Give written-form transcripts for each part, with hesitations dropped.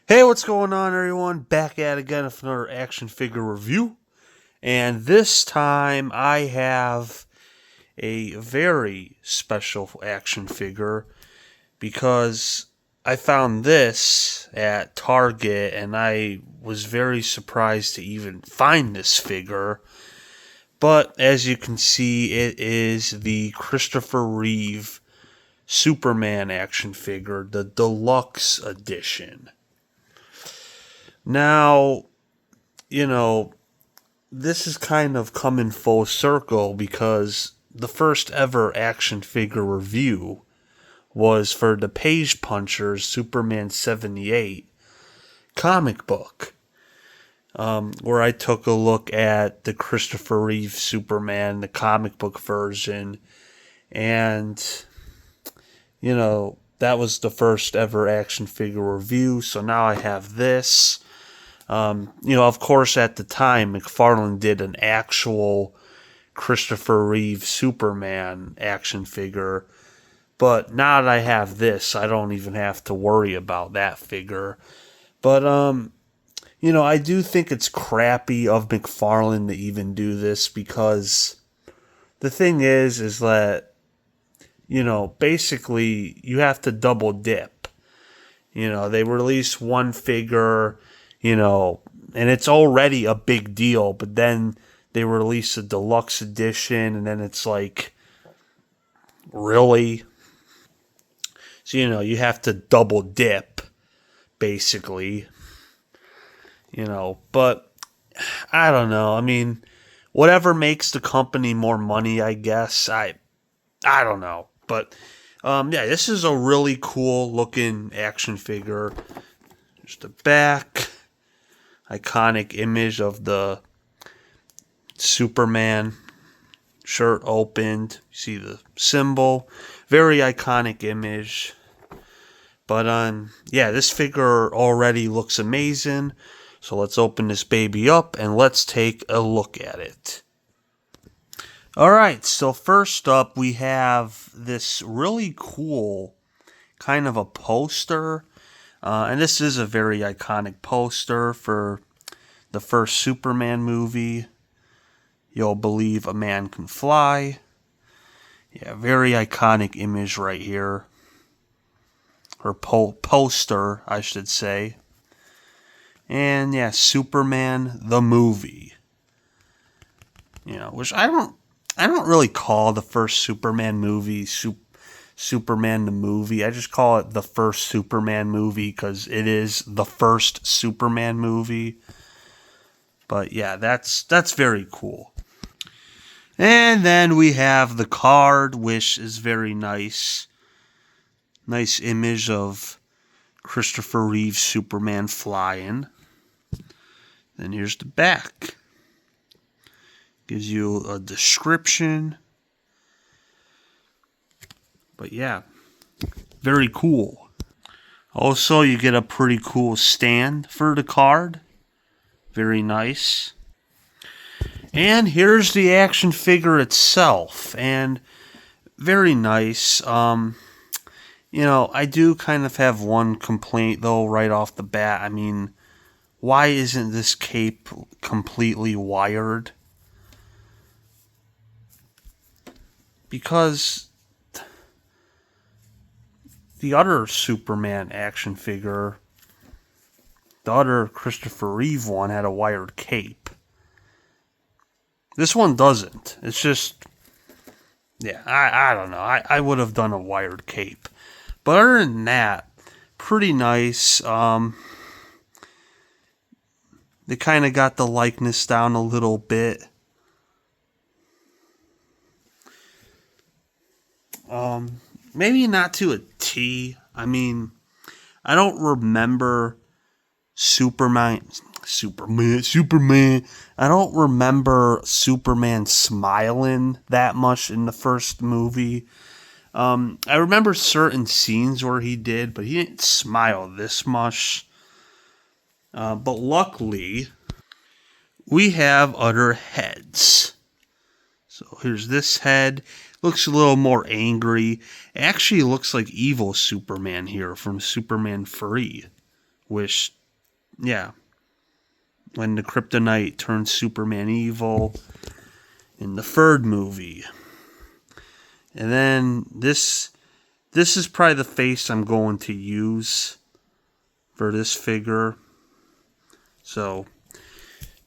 Hey, what's going on, everyone? Back at it again with another action figure review. And this time I have a very special action figure because I found this at Target and I was very surprised to even find this figure. But as you can see, it is the Christopher Reeve Superman action figure, the Deluxe edition. Now, you know, this is kind of coming full circle because the first ever action figure review was for the Page Punchers Superman 78 comic book, where I took a look at the Christopher Reeve Superman, the comic book version, and, that was the first ever action figure review, so now I have this. Of course, at the time, McFarlane did an actual Christopher Reeve Superman action figure. But now that I have this, I don't even have to worry about that figure. But, I do think it's crappy of McFarlane to even do this because the thing is that, basically you have to double dip. They release one figure, and it's already a big deal, but then they release a deluxe edition, and then it's like, really? So, you have to double dip, basically, but I don't know. I mean, whatever makes the company more money, I guess. I don't know, but, this is a really cool looking action figure. There's the back. Iconic image of the Superman shirt opened. You see the symbol. Very iconic image. But this figure already looks amazing. So let's open this baby up and let's take a look at it. Alright, so first up we have this really cool kind of a poster. And this is a very iconic poster for the first Superman movie. You'll believe a man can fly. Yeah, very iconic image right here. Or poster, I should say. And yeah, Superman the movie. Which I don't really call the first Superman movie Superman the movie. I just call it the first Superman movie because it is the first Superman movie. But yeah, that's very cool. And then we have the card, which is very nice. Nice image of Christopher Reeve Superman flying. Then here's the back. Gives you a description. But yeah, very cool. Also, you get a pretty cool stand for the card. Very nice. And here's the action figure itself. And very nice. I do kind of have one complaint, though, right off the bat. I mean, why isn't this cape completely wired? Because the other Superman action figure, the other Christopher Reeve one, had a wired cape. This one doesn't. It's just, yeah, I don't know. I would have done a wired cape. But other than that, pretty nice. They kind of got the likeness down a little bit. Maybe not to a T. I mean, I don't remember Superman. I don't remember Superman smiling that much in the first movie. I remember certain scenes where he did, but he didn't smile this much. But luckily, we have other heads. So here's this head. Looks a little more angry. Actually looks like evil Superman here from Superman 3. Which yeah, when the kryptonite turns Superman evil in the third movie. And then this is probably the face I'm going to use for this figure. So,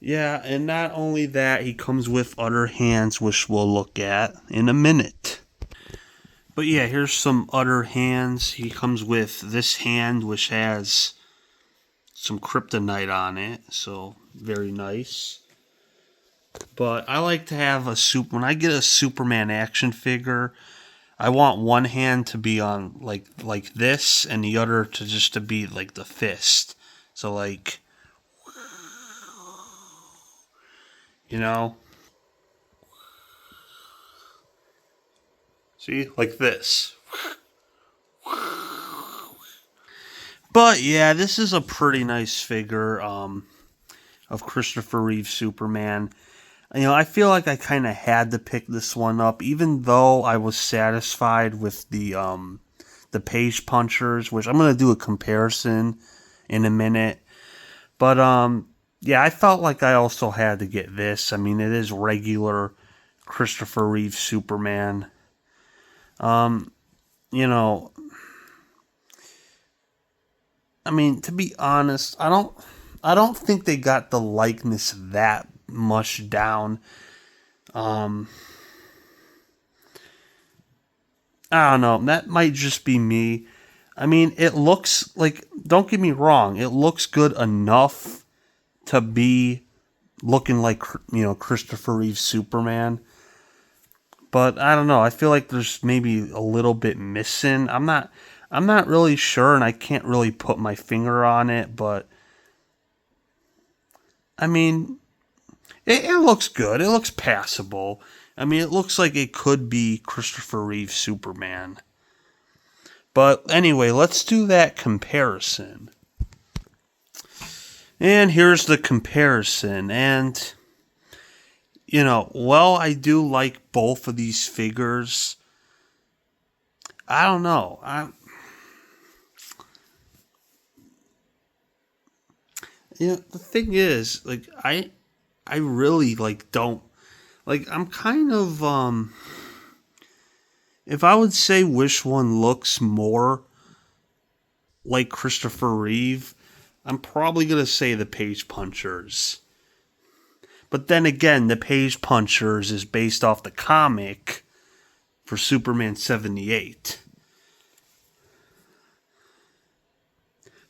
yeah, and not only that, he comes with other hands, which we'll look at in a minute. But yeah, here's some other hands. He comes with this hand, which has some kryptonite on it, so very nice. But I like to have when I get a Superman action figure, I want one hand to be on like this, and the other to just to be like the fist. So like, you know, see, like this. But yeah, this is a pretty nice figure of Christopher Reeve Superman. You know, I feel like I kind of had to pick this one up, even though I was satisfied with the page punchers, which I'm gonna do a comparison in a minute. But yeah, I felt like I also had to get this. I mean, it is regular Christopher Reeve Superman. You know, I mean, to be honest, I don't think they got the likeness that much down. Um, I don't know. That might just be me. I mean, it looks like, don't get me wrong, it looks good enough to be looking like, you know, Christopher Reeve Superman. But I don't know. I feel like there's maybe a little bit missing. I'm not really sure, and I can't really put my finger on it, but I mean, it looks good. It looks passable. I mean, it looks like it could be Christopher Reeve Superman. But anyway, let's do that comparison. And here's the comparison. And, you know, while I do like both of these figures, I don't know. You know, the thing is, like, I really, like, don't, like, I'm kind of, if I would say which one looks more like Christopher Reeve, I'm probably going to say the Page Punchers. But then again, the Page Punchers is based off the comic for Superman 78.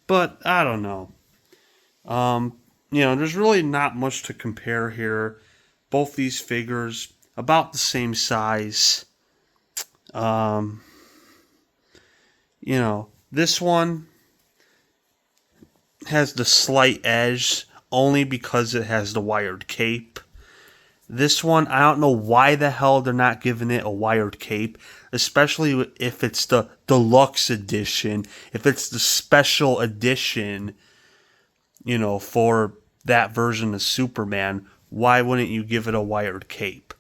But I don't know. You know, there's really not much to compare here. Both these figures about the same size. Um, you know, this one has the slight edge only because it has the wired cape. This one, I don't know why the hell they're not giving it a wired cape, especially if it's the deluxe edition, if it's the special edition, you know, for that version of Superman. Why wouldn't you give it a wired cape?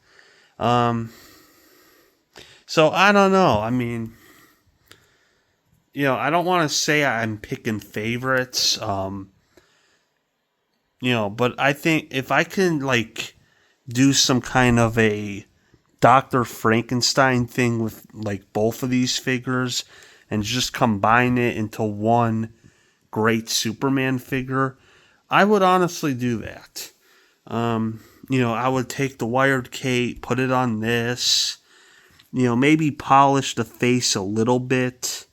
So I don't know. I mean, you know, I don't want to say I'm picking favorites. You know, but I think if I can like do some kind of a Dr. Frankenstein thing with like both of these figures and just combine it into one great Superman figure, I would honestly do that. You know, I would take the wired cape, put it on this, you know, maybe polish the face a little bit.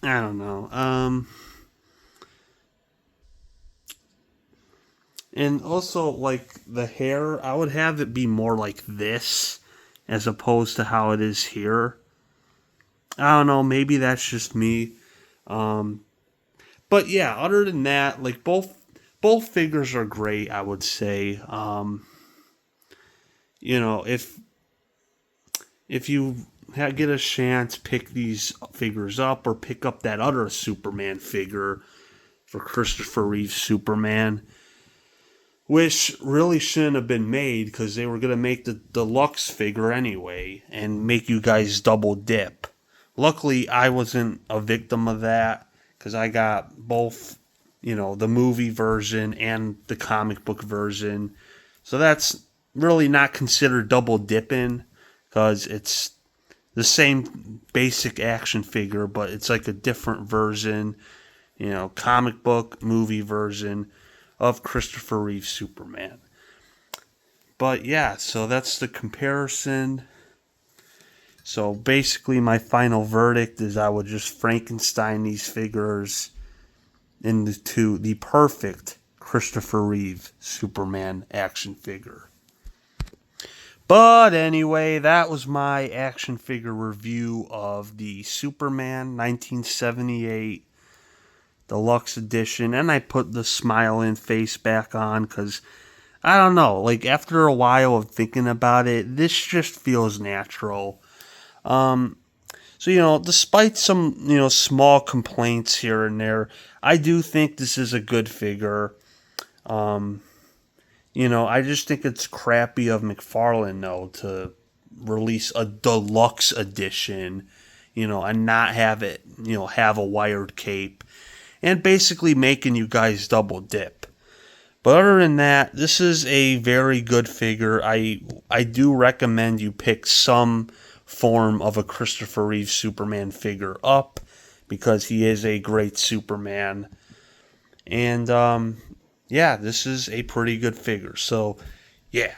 I don't know. And also, like, the hair, I would have it be more like this as opposed to how it is here. I don't know, maybe that's just me. But yeah, other than that, like, both figures are great, I would say. You know, if you get a chance, pick these figures up or pick up that other Superman figure for Christopher Reeve Superman, which really shouldn't have been made because they were going to make the deluxe figure anyway and make you guys double dip. Luckily, I wasn't a victim of that because I got both, the movie version and the comic book version. So that's really not considered double dipping because it's the same basic action figure, but it's like a different version, comic book, movie version of Christopher Reeve Superman. But yeah, so that's the comparison. So basically, my final verdict is I would just Frankenstein these figures into the perfect Christopher Reeve Superman action figure. But anyway, that was my action figure review of the Superman 1978 Deluxe Edition. And I put the smiling face back on because, I don't know, like after a while of thinking about it, this just feels natural. So, despite some, small complaints here and there, I do think this is a good figure. I just think it's crappy of McFarlane, though, to release a deluxe edition, and not have it, have a wired cape, and basically making you guys double dip. But other than that, this is a very good figure. I do recommend you pick some form of a Christopher Reeve Superman figure up because he is a great Superman. And yeah, this is a pretty good figure. So yeah,